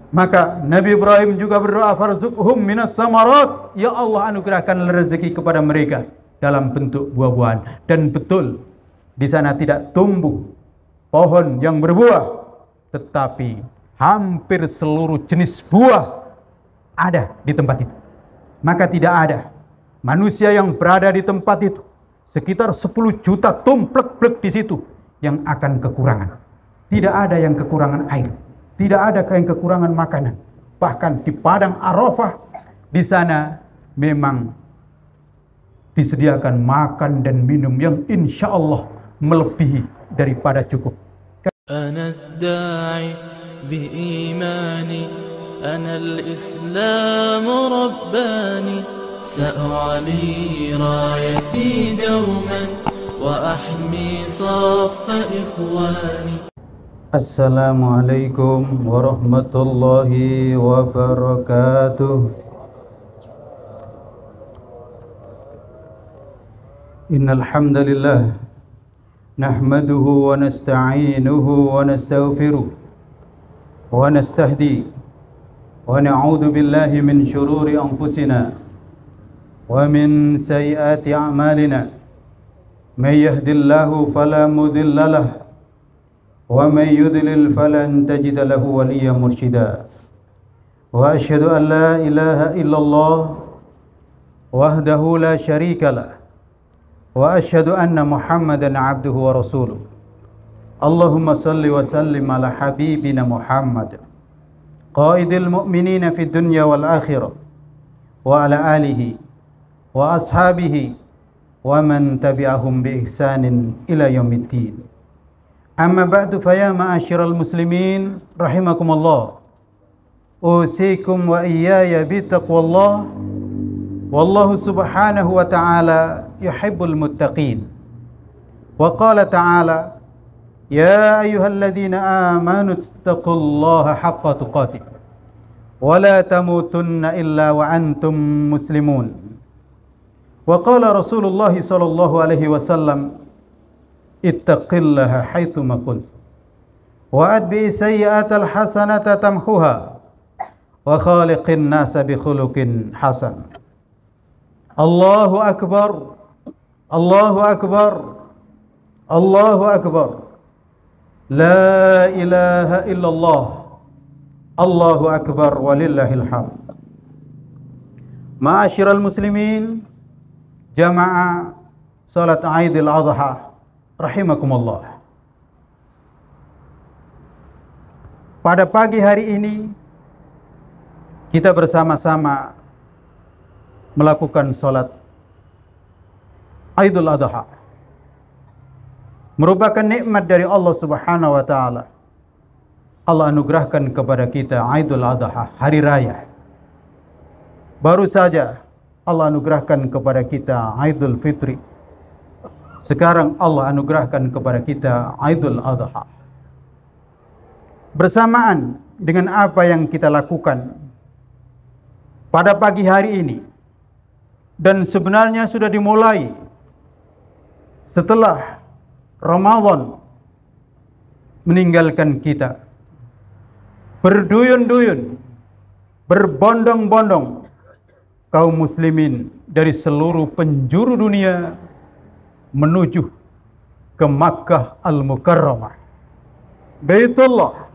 Maka Nabi Ibrahim juga berdoa, farzuqhum minats tsamarat, ya Allah anugerahkan rezeki kepada mereka dalam bentuk buah-buahan. Dan betul, di sana tidak tumbuh pohon yang berbuah, tetapi hampir seluruh jenis buah ada di tempat itu. Maka tidak ada manusia yang berada di tempat itu, sekitar 10 juta tumplek-plek di situ, yang akan kekurangan. Tidak ada yang kekurangan air, tidak ada yang kekurangan makanan. Bahkan di padang Arafah, di sana memang disediakan makan dan minum yang insya Allah melebihi daripada cukup. Ana ad-da'i bi-imani, ana al-islam rabbani, sa'ali rayati dawman wa ahmi saffa ikhwani. Assalamualaikum warahmatullahi wabarakatuh. Innal hamdalillah nahmaduhu wa nasta'inuhu wa nastaghfiruh wa nastahdi wa na'udzu billahi min shururi anfusina wa min sayyiati a'malina. May yahdihillahu fala mudilla lahu wa may yudlil falan tajida lahu waliyyan mursyida. Wa asyhadu an la ilaha illallah wahdahu la syarika lah, wa asyhadu anna Muhammadan abduhu wa rasuluh. Allahumma salli wa sallim ala habibina Muhammad qaidil mu'minina fid dunya wal akhirah, wa ala alihi wa ashabihi wa man tabi'ahum bi ihsanin ila yaumiddin. Amma ba'du, fa ya ma'asyiral muslimin rahimakumullah, usikum wa iyaya bi taqwallah. Wallahu subhanahu wa ta'ala yuhibbul muttaqin. Wa qala ta'ala, ya ayyuhalladzina amanu taqullaha haqqa tuqatih wa la tamutunna illa wa antum muslimun. Wa qala Rasulullah sallallahu alaihi wasallam, ittaqillaha haitsuma kunt wa adbi sayyi'atal hasanata tamhuha wa khaliqin nasa bi khuluqin hasan. Allahu akbar, Allahu akbar, Allahu akbar, la ilaha illallah, Allahu akbar walillahil hamd. Ma'asyiral muslimin, jamaah salat Aidil Adha rahimakumullah. Pada pagi hari ini kita bersama-sama melakukan salat Aidul Adha. Merupakan nikmat dari Allah Subhanahu wa taala. Allah anugerahkan kepada kita Aidul Adha, hari raya. Baru saja Allah anugerahkan kepada kita Aidul Fitri. Sekarang Allah anugerahkan kepada kita Aidul Adha. Bersamaan dengan apa yang kita lakukan pada pagi hari ini, dan sebenarnya sudah dimulai setelah Ramadan meninggalkan kita, berduyun-duyun, berbondong-bondong kaum muslimin dari seluruh penjuru dunia menuju ke Makkah Al-Mukarramah, Baitullah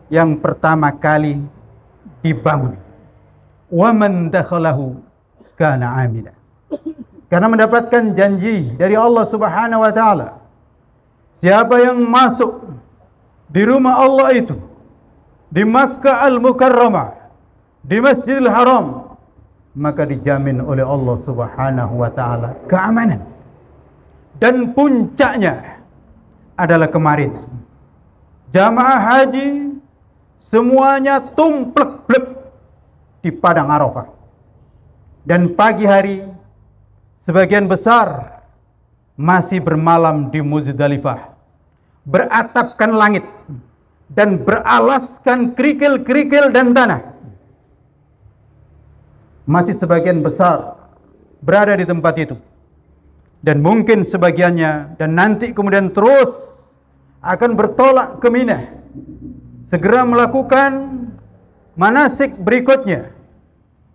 yang pertama kali dibangun. Wa man dakhalahu kana amina. Karena mendapatkan janji dari Allah Subhanahu wa taala, siapa yang masuk di rumah Allah itu, di Makkah Al-Mukarramah, di Masjidil Haram, maka dijamin oleh Allah Subhanahu wa taala keamanan. Dan puncaknya adalah kemarin jamaah haji semuanya tumplek-plek di padang Arafah. Dan pagi hari sebagian besar masih bermalam di Muzdalifah, beratapkan langit dan beralaskan kerikil-kerikil dan tanah. Masih sebagian besar berada di tempat itu. Dan mungkin sebagiannya dan nanti kemudian terus akan bertolak ke Mina, segera melakukan manasik berikutnya,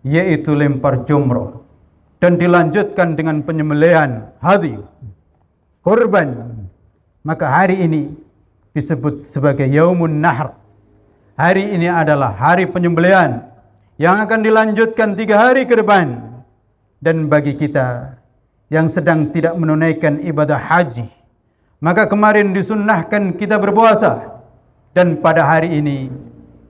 yaitu lempar jumroh, dan dilanjutkan dengan penyembelihan hadi, kurban. Maka hari ini disebut sebagai Yaumun Nahr. Hari ini adalah hari penyembelihan yang akan dilanjutkan 3 hari ke depan. Dan bagi kita yang sedang tidak menunaikan ibadah haji, maka kemarin disunnahkan kita berpuasa, dan pada hari ini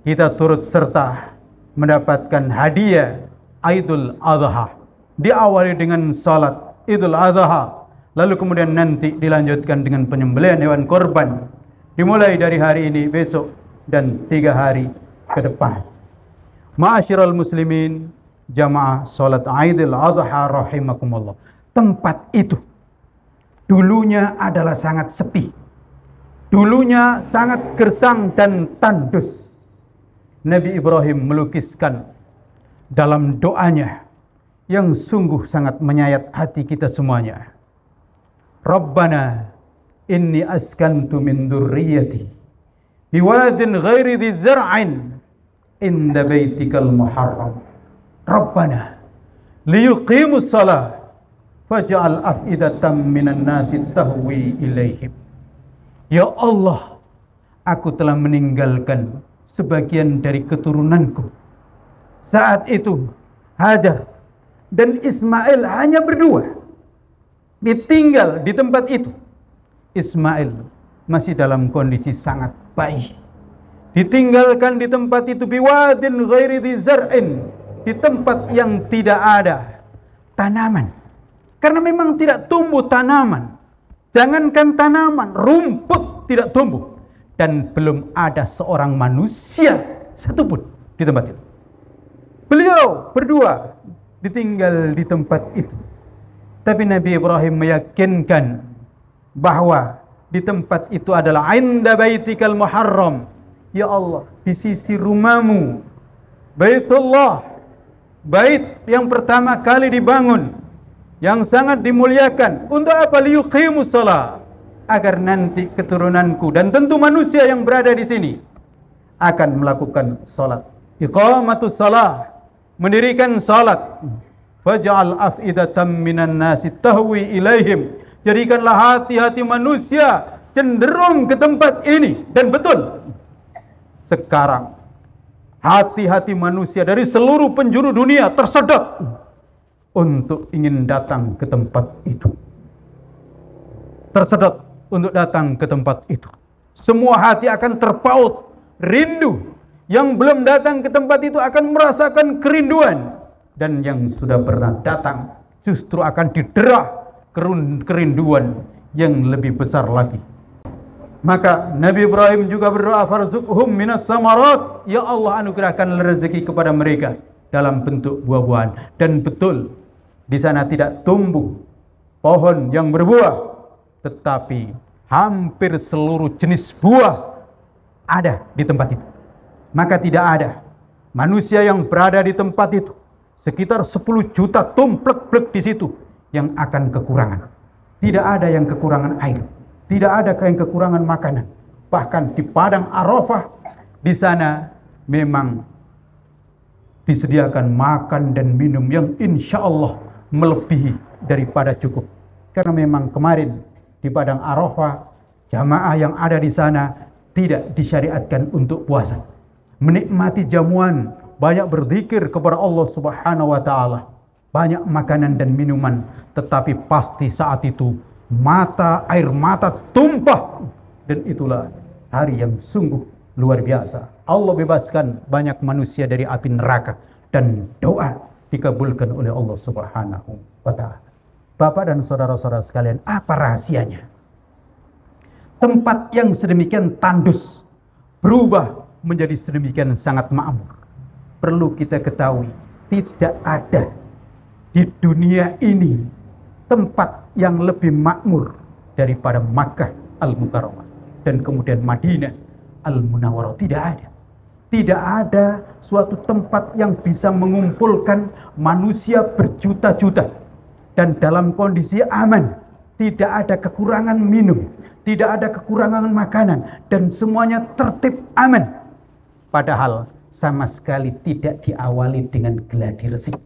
kita turut serta mendapatkan hadiah Idul Adha. Diawali dengan salat Idul Adha, lalu kemudian nanti dilanjutkan dengan penyembelihan hewan korban, dimulai dari hari ini, besok, dan 3 hari ke depan. Ma'asyiral muslimin, jamaah salat Idul Adha rahimakumullah. Tempat itu dulunya adalah sangat sepi, dulunya sangat gersang dan tandus. Nabi Ibrahim melukiskan dalam doanya yang sungguh sangat menyayat hati kita semuanya. Rabbana inni askantu min dzurriyyati biwadin ghairi dzi zar'in inda baitikal muharram. Rabbana liyuqimus shalah faj'al af'idatan minan nasi tahwi ilaihim. Ya Allah, aku telah meninggalkan sebagian dari keturunanku. Saat itu Hajar dan Ismail hanya berdua, ditinggal di tempat itu. Ismail masih dalam kondisi sangat baik, ditinggalkan di tempat itu, biwadin ghairi dzi zar'in, di tempat yang tidak ada tanaman, karena memang tidak tumbuh tanaman. Jangankan tanaman, rumput tidak tumbuh, dan belum ada seorang manusia satupun di tempat itu. Beliau berdua ditinggal di tempat itu. Tapi Nabi Ibrahim meyakinkan bahwa di tempat itu adalah inda baitikal muharram. Ya Allah, di sisi rumahmu, Baitullah, bait yang pertama kali dibangun, yang sangat dimuliakan. Untuk apa? Liyuqimus shalah, agar nanti keturunanku dan tentu manusia yang berada di sini akan melakukan salat. Iqamatus shalah, mendirikan salat. Faj'al af'idatan minan nasi tahwi ilaihim, jadikanlah hati-hati manusia cenderung ke tempat ini. Dan betul, sekarang hati-hati manusia dari seluruh penjuru dunia tersedot untuk ingin datang ke tempat itu. Tersedot untuk datang ke tempat itu. Semua hati akan terpaut rindu. Yang belum datang ke tempat itu akan merasakan kerinduan. Dan yang sudah pernah datang justru akan didera kerinduan yang lebih besar lagi. Maka Nabi Ibrahim juga berdoa, farzuqhum minats samarat, ya Allah anugerahkan rezeki kepada mereka dalam bentuk buah-buahan. Dan betul, di sana tidak tumbuh pohon yang berbuah, tetapi hampir seluruh jenis buah ada di tempat itu. Maka tidak ada manusia yang berada di tempat itu, sekitar 10 juta tumplek-plek di situ, yang akan kekurangan. Tidak ada yang kekurangan air, tidak ada yang kekurangan makanan. Bahkan di padang Arafah, di sana memang disediakan makan dan minum yang insya Allah melebihi daripada cukup. Karena memang kemarin di padang Arafah, jamaah yang ada di sana tidak disyariatkan untuk puasa, menikmati jamuan, banyak berzikir kepada Allah Subhanahu wa taala, banyak makanan dan minuman, tetapi pasti saat itu air mata tumpah. Dan itulah hari yang sungguh luar biasa. Allah bebaskan banyak manusia dari api neraka, dan doa dikabulkan oleh Allah Subhanahu wa taala. Bapak dan saudara-saudara sekalian, apa rahasianya? Tempat yang sedemikian tandus berubah menjadi sedemikian sangat makmur. Perlu kita ketahui, tidak ada di dunia ini tempat yang lebih makmur daripada Makkah Al-Mukarramah dan kemudian Madinah Al-Munawwarah. Tidak ada. Tidak ada suatu tempat yang bisa mengumpulkan manusia berjuta-juta dan dalam kondisi aman. Tidak ada kekurangan minum, tidak ada kekurangan makanan, dan semuanya tertib aman. Padahal sama sekali tidak diawali dengan gladi resik.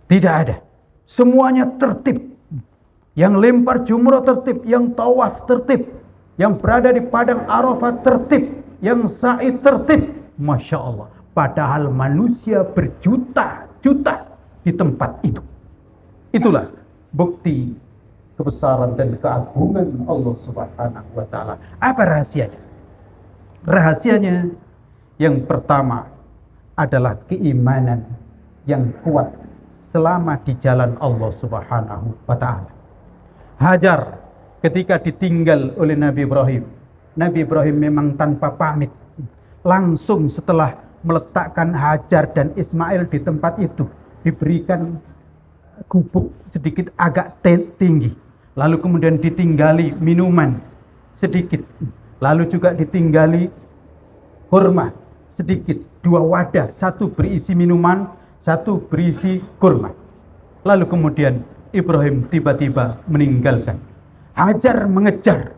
Tidak ada. Semuanya tertib. Yang lempar jumroh tertib, yang tawaf tertib, yang berada di padang Arafah tertib, yang sa'i tertib. Masya Allah. Padahal manusia berjuta-juta di tempat itu. Itulah bukti kebesaran dan keagungan Allah Subhanahu wa ta'ala. Apa rahasianya? Rahasianya yang pertama adalah keimanan yang kuat selama di jalan Allah Subhanahu wa ta'ala. Hajar ketika ditinggal oleh Nabi Ibrahim. Nabi Ibrahim memang tanpa pamit. Langsung setelah meletakkan Hajar dan Ismail di tempat itu, diberikan gubuk sedikit agak tinggi. Lalu kemudian ditinggali minuman sedikit. Lalu juga ditinggali kurma sedikit. 2 wadah, satu berisi minuman, satu berisi kurma. Lalu kemudian Ibrahim tiba-tiba meninggalkan. Hajar mengejar.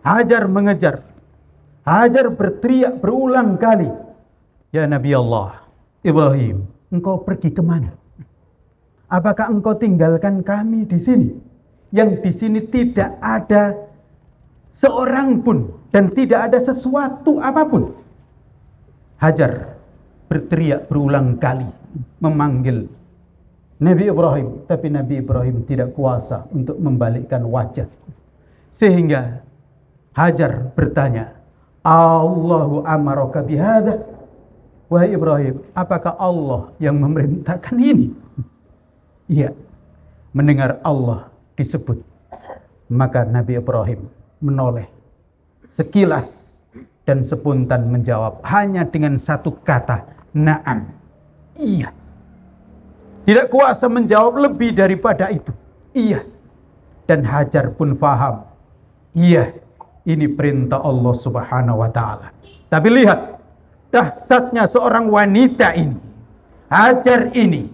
Hajar mengejar. Hajar berteriak berulang kali, "Ya Nabi Allah, Ibrahim, engkau pergi kemana? Apakah engkau tinggalkan kami di sini? Yang di sini tidak ada seorang pun dan tidak ada sesuatu apapun." Hajar berteriak berulang kali memanggil Nabi Ibrahim, tapi Nabi Ibrahim tidak kuasa untuk membalikkan wajah. Sehingga Hajar bertanya, "Allahu amaraka bihadza?" Wahai Ibrahim, apakah Allah yang memerintahkan ini? Iya. Mendengar Allah disebut, maka Nabi Ibrahim menoleh sekilas dan spontan menjawab hanya dengan satu kata, "Na'am." Iya. Tidak kuasa menjawab lebih daripada itu. Iya. Dan Hajar pun faham. Iya, ini perintah Allah Subhanahu wa ta'ala. Tapi lihat dahsyatnya seorang wanita ini. Hajar ini,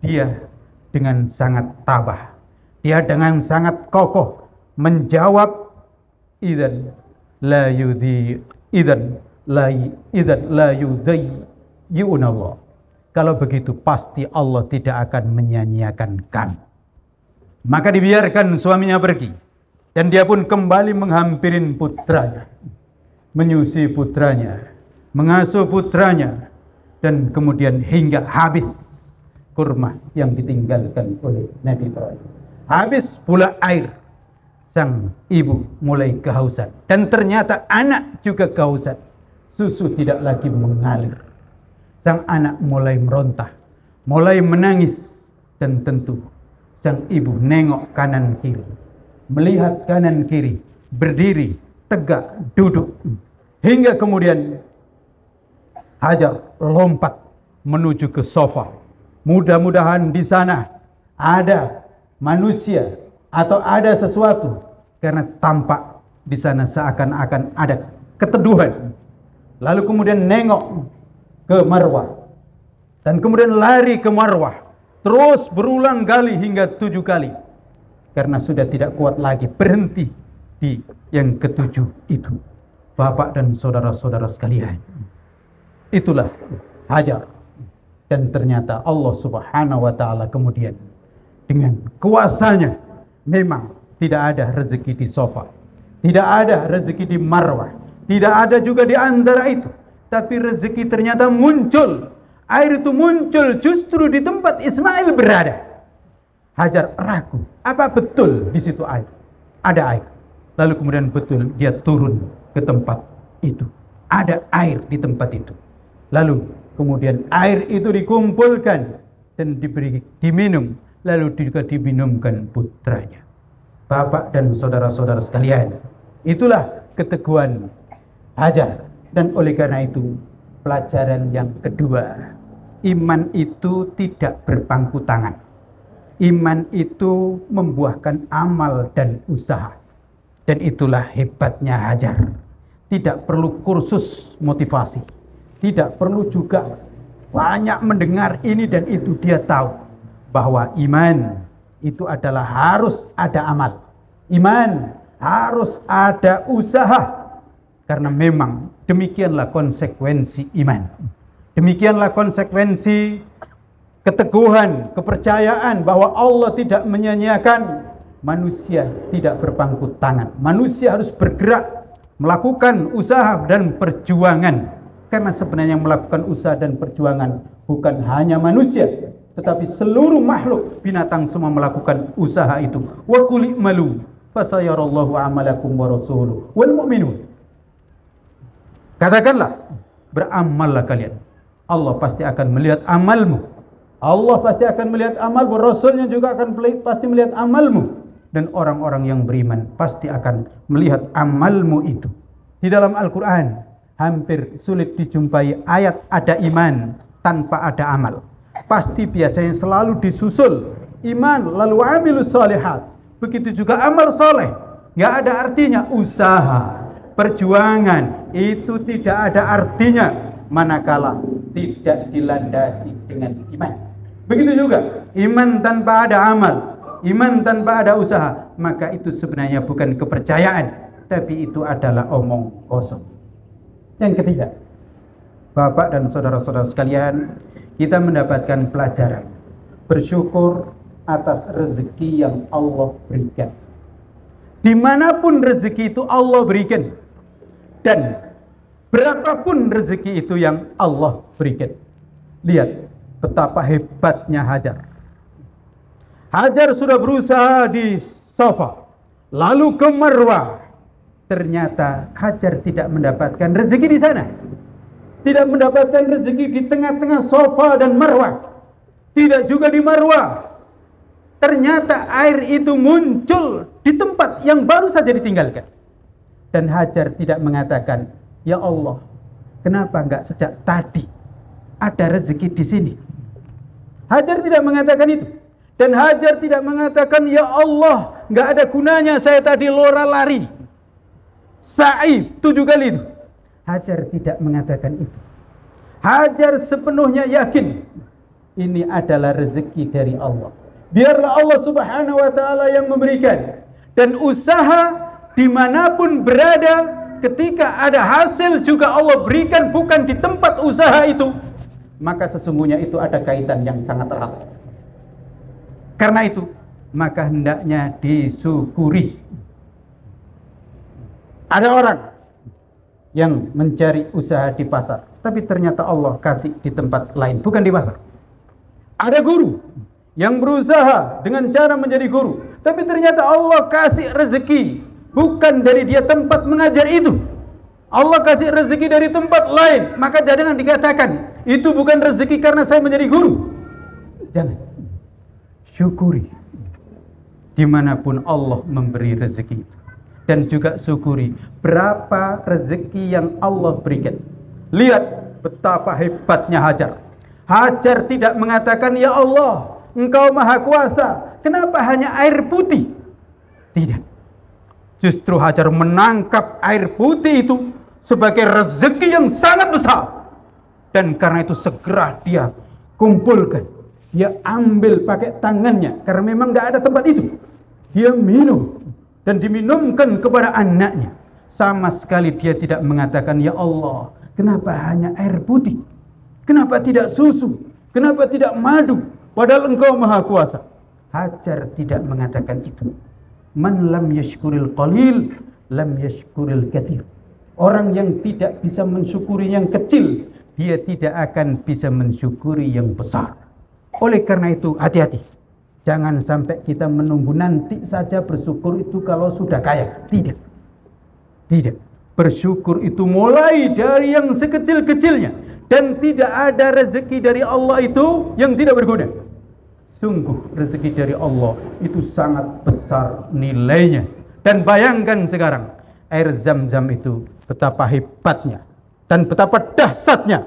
dia dengan sangat tabah, dia dengan sangat kokoh menjawab, "Idzan la yudhi idzan la yudhi'un Allah." Kalau begitu pasti Allah tidak akan menyia-nyiakan kamu. Maka dibiarkan suaminya pergi. Dan dia pun kembali menghampirin putranya. Menyusui putranya. Mengasuh putranya. Dan kemudian hingga habis kurma yang ditinggalkan oleh Nabi Ibrahim. Habis pula air. Sang ibu mulai kehausan. Dan ternyata anak juga kehausan. Susu tidak lagi mengalir. Sang anak mulai merontah, mulai menangis, dan tentu sang ibu nengok kanan kiri, melihat kanan kiri, berdiri, tegak, duduk, hingga kemudian Hajar lompat menuju ke sofa. Mudah-mudahan di sana ada manusia atau ada sesuatu, karena tampak di sana seakan-akan ada keteduhan. Lalu kemudian nengok ke Marwah, dan kemudian lari ke Marwah, terus berulang kali hingga 7 kali, karena sudah tidak kuat lagi, berhenti di yang ke-7 itu. Bapak dan saudara-saudara sekalian, itulah Hajar. Dan ternyata Allah Subhanahu wa ta'ala kemudian dengan kuasanya, memang tidak ada rezeki di sofa, tidak ada rezeki di Marwah, tidak ada juga di antara itu. Tapi rezeki ternyata muncul. Air itu muncul justru di tempat Ismail berada. Hajar ragu, apa betul di situ air? Ada air. Lalu kemudian betul dia turun ke tempat itu. Ada air di tempat itu. Lalu kemudian air itu dikumpulkan dan diminum. Lalu juga diminumkan putranya. Bapak dan saudara-saudara sekalian, itulah keteguhan Hajar. Dan oleh karena itu, pelajaran yang kedua, iman itu tidak berpangku tangan. Iman itu membuahkan amal dan usaha. Dan itulah hebatnya Hajar. Tidak perlu kursus motivasi. Tidak perlu juga banyak mendengar ini dan itu. Dia tahu bahwa iman itu adalah harus ada amal. Iman harus ada usaha. Karena memang Demikianlah konsekuensi iman. Demikianlah konsekuensi keteguhan, kepercayaan bahwa Allah tidak menyia-nyiakan. Manusia tidak berpangku tangan. Manusia harus bergerak, melakukan usaha dan perjuangan. Karena sebenarnya yang melakukan usaha dan perjuangan bukan hanya manusia, tetapi seluruh makhluk, binatang semua melakukan usaha itu. Wa qul i'malu fasayarallahu amalakum wa rasuluhu wal mu'minun. Katakanlah, beramallah kalian. Allah pasti akan melihat amalmu. Allah pasti akan melihat amalmu. Rasulnya juga akan pasti melihat amalmu. Dan orang-orang yang beriman pasti akan melihat amalmu itu. Di dalam Al-Quran hampir sulit dijumpai ayat ada iman tanpa ada amal. Pasti biasanya selalu disusul iman lalu amilus shalihat. Begitu juga amal soleh. Gak ada artinya usaha, perjuangan itu tidak ada artinya manakala tidak dilandasi dengan iman. Begitu juga iman tanpa ada amal, iman tanpa ada usaha, maka itu sebenarnya bukan kepercayaan, tapi itu adalah omong kosong. Yang ketiga, Bapak dan saudara-saudara sekalian, kita mendapatkan pelajaran bersyukur atas rezeki yang Allah berikan. Dimanapun rezeki itu Allah berikan, dan berapapun rezeki itu yang Allah berikan. Lihat betapa hebatnya Hajar. Hajar sudah berusaha di Safa, lalu ke Marwah. Ternyata Hajar tidak mendapatkan rezeki di sana. Tidak mendapatkan rezeki di tengah-tengah Safa dan Marwah. Tidak juga di Marwah. Ternyata air itu muncul di tempat yang baru saja ditinggalkan. Dan Hajar tidak mengatakan, ya Allah, kenapa enggak sejak tadi ada rezeki di sini? Hajar tidak mengatakan itu. Dan Hajar tidak mengatakan, ya Allah, enggak ada gunanya saya tadi lora lari, sa'i 7 kali itu. Hajar tidak mengatakan itu. Hajar sepenuhnya yakin ini adalah rezeki dari Allah. Biarlah Allah subhanahu wa ta'ala yang memberikan. Dan usaha dimanapun berada, ketika ada hasil juga Allah berikan, bukan di tempat usaha itu, maka sesungguhnya itu ada kaitan yang sangat erat. Karena itu, maka hendaknya disyukuri. Ada orang yang mencari usaha di pasar, tapi ternyata Allah kasih di tempat lain, bukan di pasar. Ada guru yang berusaha dengan cara menjadi guru, tapi ternyata Allah kasih rezeki bukan dari dia tempat mengajar itu. Allah kasih rezeki dari tempat lain, maka jangan dikatakan itu bukan rezeki karena saya menjadi guru. Jangan. Syukuri dimanapun Allah memberi rezeki itu. Dan juga syukuri berapa rezeki yang Allah berikan. Lihat betapa hebatnya Hajar. Hajar tidak mengatakan, ya Allah, Engkau maha kuasa, kenapa hanya air putih? Tidak. Justru Hajar menangkap air putih itu sebagai rezeki yang sangat besar. Dan karena itu segera dia kumpulkan. Dia ambil pakai tangannya, karena memang tidak ada tempat itu. Dia minum dan diminumkan kepada anaknya. Sama sekali dia tidak mengatakan, ya Allah, kenapa hanya air putih? Kenapa tidak susu? Kenapa tidak madu? Padahal Engkau maha kuasa. Hajar tidak mengatakan itu. Man lam yashkuril qalil, lam yashkuril katsir. Orang yang tidak bisa mensyukuri yang kecil, dia tidak akan bisa mensyukuri yang besar. Oleh karena itu, hati-hati. Jangan sampai kita menunggu nanti saja bersyukur itu kalau sudah kaya. Tidak. Tidak. Bersyukur itu mulai dari yang sekecil-kecilnya. Dan tidak ada rezeki dari Allah itu yang tidak berguna. Sungguh rezeki dari Allah itu sangat besar nilainya. Dan bayangkan sekarang, air Zam-Zam itu betapa hebatnya dan betapa dahsyatnya.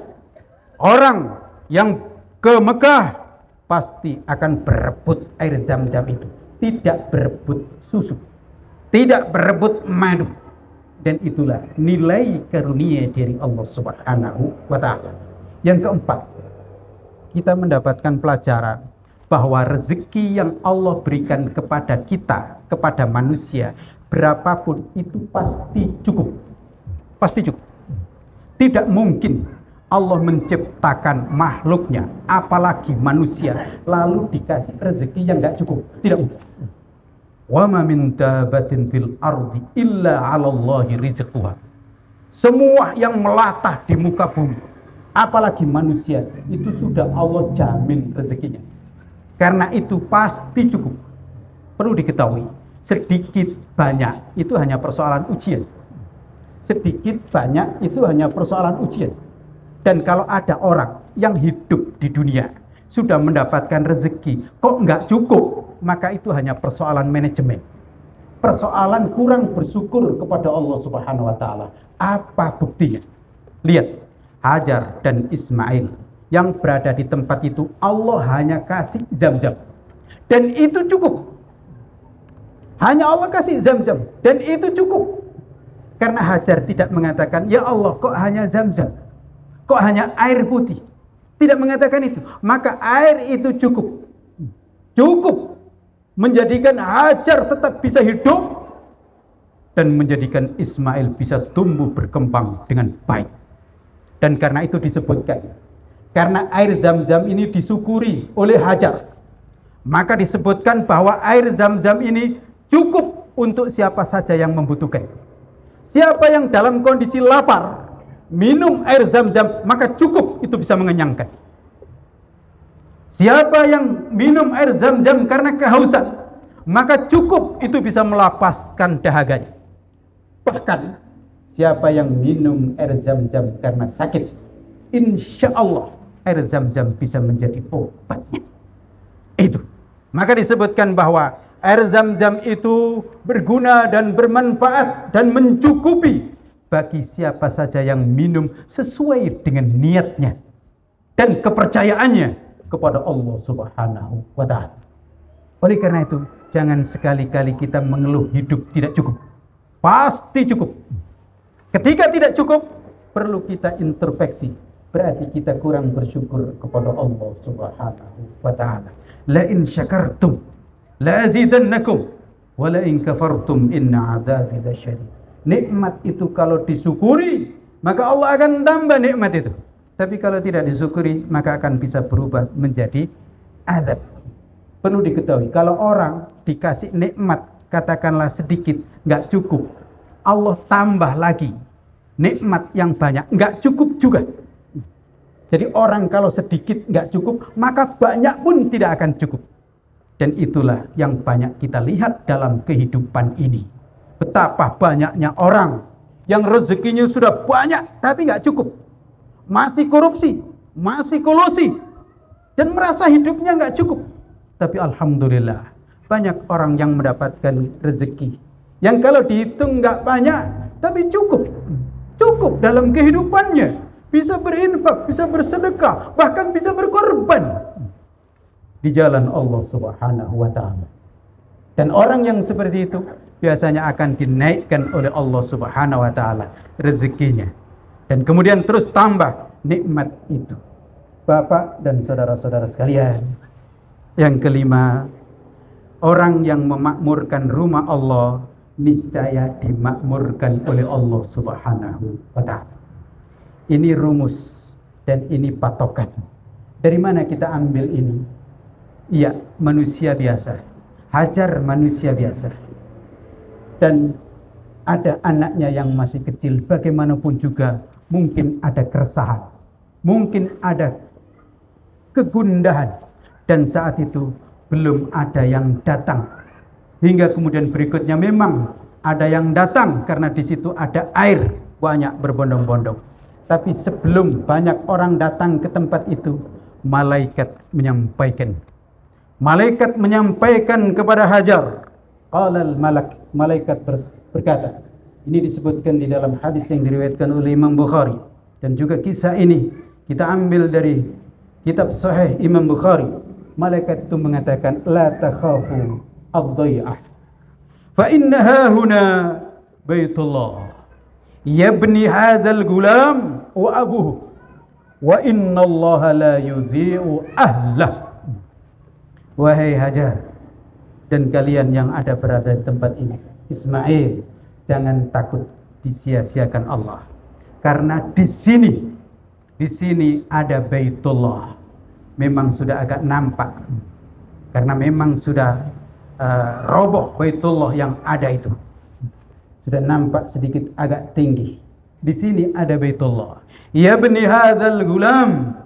Orang yang ke Mekah pasti akan berebut air Zam-Zam itu, tidak berebut susu, tidak berebut madu. Dan itulah nilai karunia dari Allah Subhanahu wa ta'ala. Yang keempat, kita mendapatkan pelajaran bahwa rezeki yang Allah berikan kepada kita, kepada manusia, berapapun itu pasti cukup. Pasti cukup. Tidak mungkin Allah menciptakan makhluknya, apalagi manusia, lalu dikasih rezeki yang nggak cukup. Tidak mungkin. Wa ma min dabatin fil ardi illa 'alallahi rizquha. Semua yang melatah di muka bumi, apalagi manusia, itu sudah Allah jamin rezekinya. Karena itu pasti cukup. Perlu diketahui, sedikit banyak itu hanya persoalan ujian. Sedikit banyak itu hanya persoalan ujian. Dan kalau ada orang yang hidup di dunia sudah mendapatkan rezeki kok nggak cukup, maka itu hanya persoalan manajemen, persoalan kurang bersyukur kepada Allah Subhanahu wa taala. Apa buktinya? Lihat Hajar dan Ismail yang berada di tempat itu, Allah hanya kasih Zam-Zam dan itu cukup. Hanya Allah kasih Zam-Zam dan itu cukup. Karena Hajar tidak mengatakan, ya Allah kok hanya Zam-Zam, kok hanya air putih. Tidak mengatakan itu. Maka air itu cukup. Cukup menjadikan Hajar tetap bisa hidup dan menjadikan Ismail bisa tumbuh berkembang dengan baik. Dan karena itu disebutkan, karena air Zam-Zam ini disyukuri oleh Hajar, maka disebutkan bahwa air Zam-Zam ini cukup untuk siapa saja yang membutuhkan. Siapa yang dalam kondisi lapar minum air Zam-Zam, maka cukup itu bisa mengenyangkan. Siapa yang minum air Zam-Zam karena kehausan, maka cukup itu bisa melapaskan dahaganya. Bahkan siapa yang minum air Zam-Zam karena sakit, insya Allah air Zam-Zam bisa menjadi obatnya. Itu. Maka disebutkan bahwa air Zam-Zam itu berguna dan bermanfaat dan mencukupi bagi siapa saja yang minum sesuai dengan niatnya dan kepercayaannya kepada Allah Subhanahu wa ta'ala. Oleh karena itu, jangan sekali-kali kita mengeluh hidup tidak cukup. Pasti cukup. Ketika tidak cukup, perlu kita introspeksi. Berarti kita kurang bersyukur kepada Allah Subhanahu wa ta'ala. La in syakartum la azidannakum wa la in kafartum inna 'adzabi lasyadid. Nikmat itu kalau disyukuri, maka Allah akan tambah nikmat itu. Tapi kalau tidak disyukuri, maka akan bisa berubah menjadi azab. Perlu diketahui, kalau orang dikasih nikmat, katakanlah sedikit, nggak cukup, Allah tambah lagi nikmat yang banyak, nggak cukup juga. Jadi orang kalau sedikit nggak cukup, maka banyak pun tidak akan cukup. Dan itulah yang banyak kita lihat dalam kehidupan ini. Betapa banyaknya orang yang rezekinya sudah banyak tapi nggak cukup, masih korupsi, masih kolusi, dan merasa hidupnya nggak cukup. Tapi alhamdulillah banyak orang yang mendapatkan rezeki yang kalau dihitung nggak banyak tapi cukup, cukup dalam kehidupannya, bisa berinfak, bisa bersedekah, bahkan bisa berkorban di jalan Allah Subhanahu wa ta'ala. Dan orang yang seperti itu biasanya akan dinaikkan oleh Allah Subhanahu wa ta'ala rezekinya, dan kemudian terus tambah nikmat itu. Bapak dan saudara-saudara sekalian, yang kelima, orang yang memakmurkan rumah Allah niscaya dimakmurkan oleh Allah Subhanahu wa ta'ala. Ini rumus dan ini patokan. Dari mana kita ambil ini? Iya, manusia biasa. Hajar manusia biasa. Dan ada anaknya yang masih kecil, bagaimanapun juga mungkin ada keresahan, mungkin ada kegundahan, dan saat itu belum ada yang datang. Hingga kemudian berikutnya memang ada yang datang karena di situ ada air banyak berbondong-bondong. Tapi sebelum banyak orang datang ke tempat itu, malaikat menyampaikan kepada Hajar. Qalal malak, malaikat berkata. Ini disebutkan di dalam hadis yang diriwayatkan oleh Imam Bukhari, dan juga kisah ini kita ambil dari kitab Sahih Imam Bukhari. Malaikat itu mengatakan, la takhafu ad-dhai'ah fa innaha huna baitullah yabni hadzal gulam wa abuhu wa innallaha la yudhi'u ahlah. Wahai Hajar dan kalian yang ada berada di tempat ini, Ismail, jangan takut disia-siakan Allah. Karena di sini ada Baitullah. Memang sudah agak nampak. Karena memang sudah roboh Baitullah yang ada itu. Sudah nampak sedikit agak tinggi. Di sini ada Baitullah. Ya bani hadzal gulam,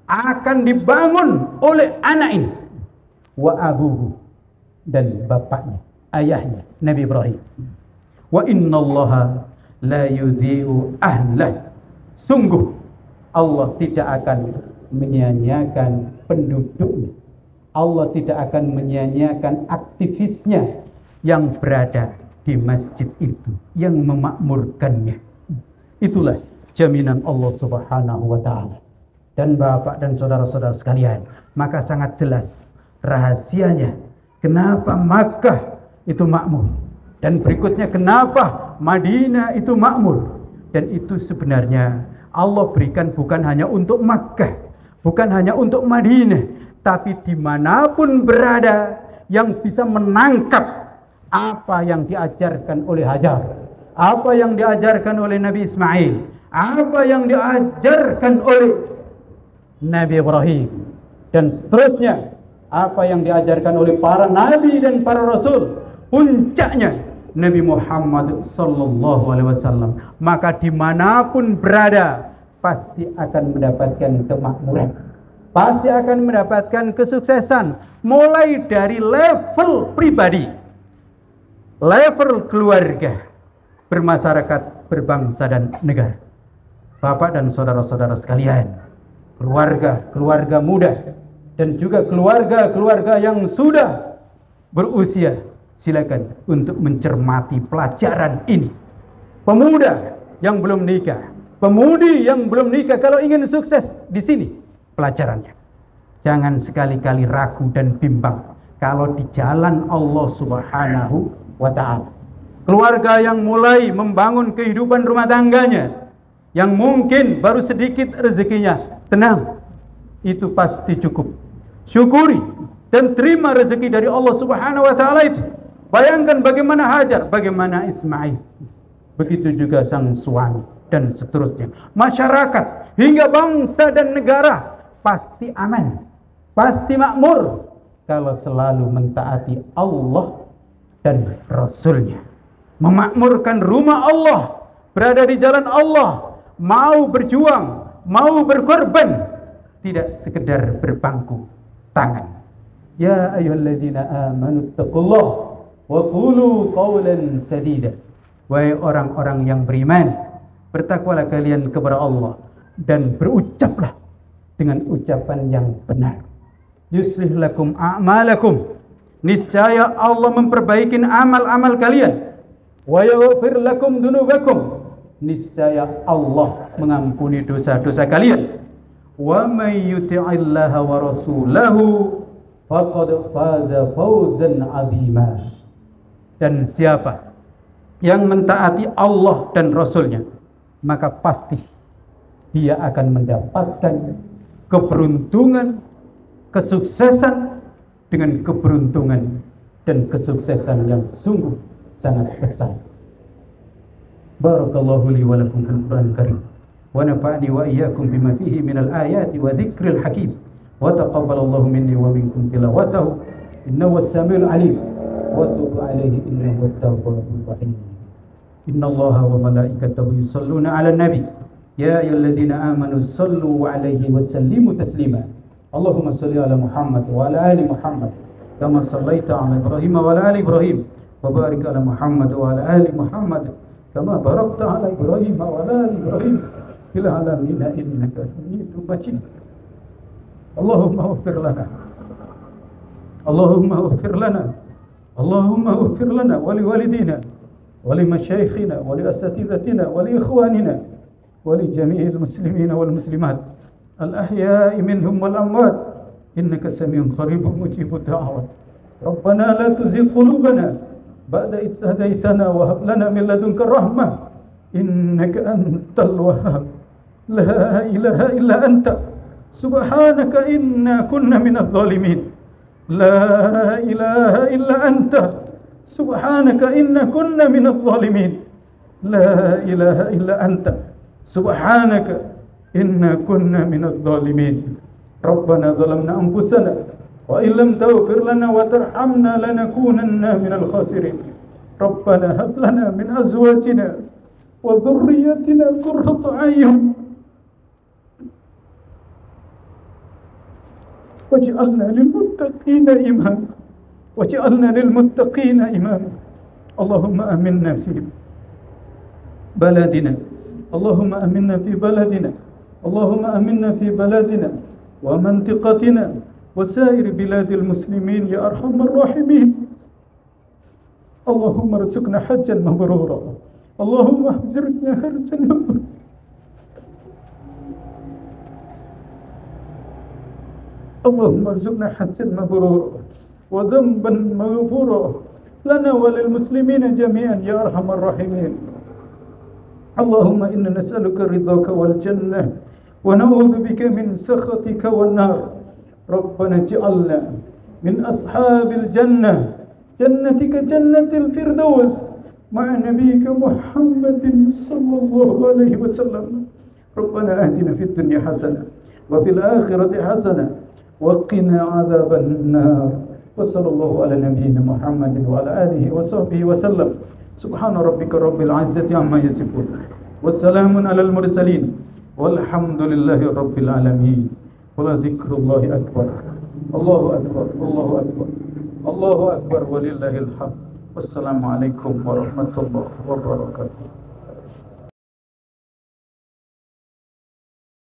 akan dibangun oleh anak ini. Wa abuhu, dan bapaknya, ayahnya Nabi Ibrahim. Wa innallaha la yudhi'u ahlah. Sungguh Allah tidak akan menyia-nyiakan penduduknya. Allah tidak akan menyia-nyiakan aktivisnya yang berada di masjid itu, yang memakmurkannya. Itulah jaminan Allah Subhanahu wa ta'ala. Dan Bapak dan saudara-saudara sekalian, maka sangat jelas rahasianya kenapa Makkah itu makmur, dan berikutnya kenapa Madinah itu makmur. Dan itu sebenarnya Allah berikan bukan hanya untuk Makkah, bukan hanya untuk Madinah, tapi dimanapun berada yang bisa menangkap apa yang diajarkan oleh Hajar, apa yang diajarkan oleh Nabi Ismail, apa yang diajarkan oleh Nabi Ibrahim, dan seterusnya apa yang diajarkan oleh para nabi dan para rasul, puncaknya Nabi Muhammad sallallahu alaihi wasallam, maka dimanapun berada pasti akan mendapatkan kemakmuran, pasti akan mendapatkan kesuksesan, mulai dari level pribadi, level keluarga, bermasyarakat, berbangsa dan negara. Bapak dan saudara-saudara sekalian, keluarga muda dan juga keluarga yang sudah berusia, silakan untuk mencermati pelajaran ini. Pemuda yang belum nikah, pemudi yang belum nikah, kalau ingin sukses, di sini pelajarannya. Jangan sekali-kali ragu dan bimbang kalau di jalan Allah Subhanahu wa ta'ala. Keluarga yang mulai membangun kehidupan rumah tangganya, yang mungkin baru sedikit rezekinya, tenang, itu pasti cukup. Syukuri dan terima rezeki dari Allah Subhanahu wa ta'ala itu. Bayangkan bagaimana Hajar, bagaimana Ismail, begitu juga sang suami dan seterusnya. Masyarakat hingga bangsa dan negara pasti aman, pasti makmur kalau selalu mentaati Allah dan Rasulnya, memakmurkan rumah Allah, berada di jalan Allah, mau berjuang, mau berkorban, tidak sekedar berpangku tangan. Ya ayyuhalladzina amanu taqullaha wa qulu qawlan sadida. Wahai orang-orang yang beriman, bertakwalah kalian kepada Allah dan berucaplah dengan ucapan yang benar. Yuslih lakum a'malakum, niscaya Allah memperbaiki amal-amal kalian. Wa yaghfir lakum dunubakum, niscaya Allah mengampuni dosa-dosa kalian. Wa may yuti'illaha wa rasulahu faqad faza fawzan 'azima. Dan siapa yang mentaati Allah dan Rasulnya, maka pasti dia akan mendapatkan keberuntungan, kesuksesan dengan keberuntungan dan kesuksesan yang sungguh sangat besar. Barakallahu li wa lakum fil Qur'anil Karim wa nafa'ani wa iyyakum bima fihi minal ayati wa dzikril hakim wa taqabbalallahu minni wa minkum tilawatahu innahu was-sami'ul 'alim wa tub 'alaihi innahu at-tawwabur rahim. Innallaha wa malaikatahu yusholluna 'alan nabi ya ayyuhalladzina amanu shallu 'alaihi wa sallimu taslima. Allahumma shalli 'ala Muhammad wa 'ala ali Muhammad kama shallaita 'ala Ibrahim wa 'ala ali Ibrahim wa barik 'ala Muhammad wa 'ala ali Muhammad kama barakta 'ala Ibrahim wa 'ala ali Ibrahim fil 'alamin innaka Hamidum Majid. Allahumma ighfir lana, Allahumma ighfir lana, Allahumma ighfir lana wa li walidina wa li masyaikhina wa li asatidatina wa li ikhwanina wa li jami'il muslimina wal muslimat al ahya'i minhum wal amwat innaka samiun qaribun mujibud da'awat. Rabbana la tuzigh qulubana ba'da idh hadaytana wa hab lana min ladunka rahmah innaka antal wahhab. La ilaha illa anta subhanaka inna kunna minadh dhalimin. La ilaha illa anta subhanaka inna kunna minadh dhalimin. La ilaha illa anta Subhanaka inna kunna minadh dhalimin. Rabbana zalamna anfusana wa illam taghfir lana wa tarhamna lanakunanna minal khasirin. Rabbana hab lana min azwajina wa dhurriyyatina qurrata a'yun waj'alna lilmuttaqina imama waj'alna lilmuttaqina imama. Allahumma aminna fi baladina, Allahumma aminna fi baladina, Allahumma aminna fi baladina wa mantiqatina wa sair biladil muslimin ya arhamar rahimin. Allahumma rzuqna hajjan mabrura, Allahumma ahzirna hajjan mabrura. Allahumma rzuqna hajjan mabrura wa dhanban maghfura lana wa lil muslimina jami'an ya arhamar rahimin. Allahumma inna nas'aluka ridhaka wal jannah wa na'udzu bika min sakhatika wan nar. Rabbana ij'alna min ashabil jannah jannatika jannatil firdaus ma'a nabiyyika Muhammadin sallallahu alaihi wasallam. Rabbana atina fid dunya hasanah wa fil akhirati hasanah wa qina adzaban nar. Wa sallallahu ala nabiyyina Muhammadin wa ala alihi wa sahbihi wa sallam. Subhana rabbika rabbil izzati amma yasifun. Wassalamun alal mursalin. Walhamdulillahi rabbil alamin. Wala dzikrullahi akbar. Allahu akbar. Allahu akbar. Allahu akbar walillahil hamd. Wassalamu alaikum warahmatullahi wabarakatuh.